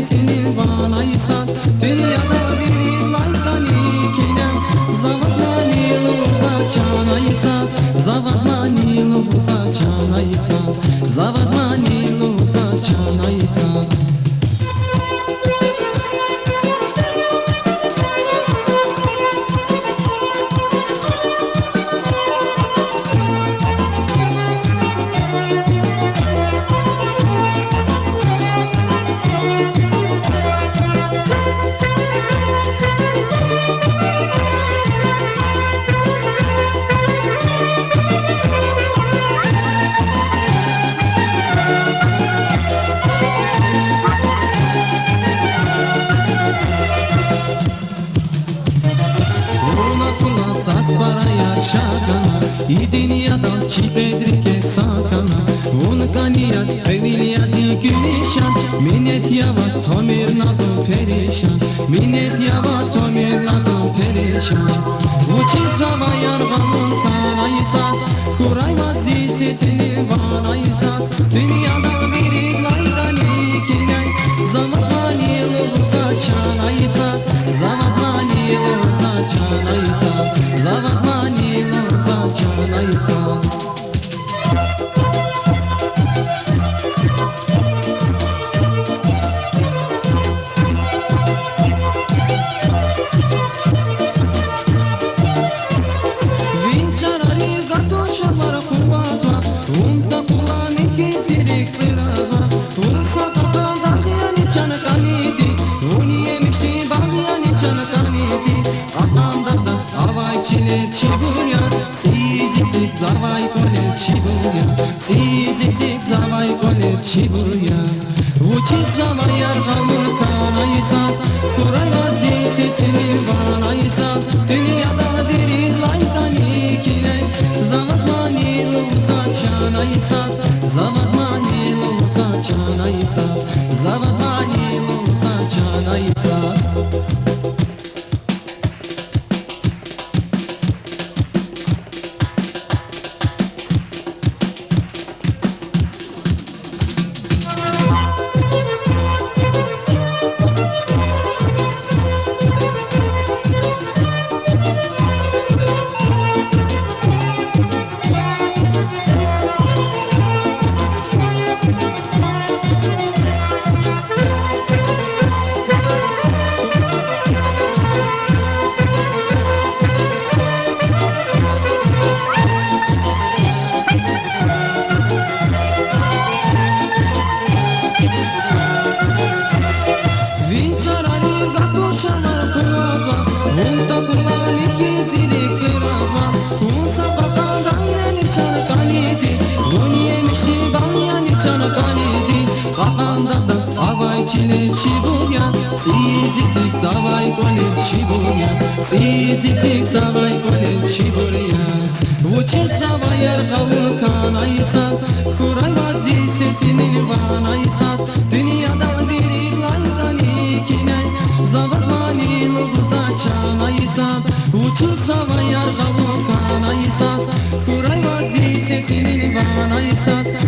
sesinin vanaysan dünyada bir laykanikinem zavazmanil uza çanaysan zavazmanil uza çanaysan zavazmanil uza çanaysan İdiniyadan çipedrike sakana Un kaniyat evilyazi güneşan Minnet yavaz tomir nazım perişan Minnet yavaz tomir nazım perişan Uçi zava yargamın kanaysaz Kuraymazi sesinin vanaysaz Dünyada biri laydan ikinay Zavazmanil uza çanaysaz Zavazmanil uza çanaysaz Zavazmanil uza çanaysaz Çibuya, sizitik zavay kolet çibuya, sizitik zavay kolet çibuya. Uçi zavay yargamın kanaysaz, kuraymazi sesinin vanaysaz. Dünyada biri laydan ikine, zavazmanil uza çanaysaz, zavazmanil uza çanaysaz, zavazmanil uza çanaysaz. Çibuya, sizitik zavay kolet çibuya, sizitik zavay kolet çibuya. Uçi zavay yargamın kanaysaz, kuraymazi sesinin vanaysaz. Dünyada biri laydan ikinay, zavazmanil uza çanaysaz. Uçi zavay yargamın kanaysaz, kuraymazi sesinin vanaysaz.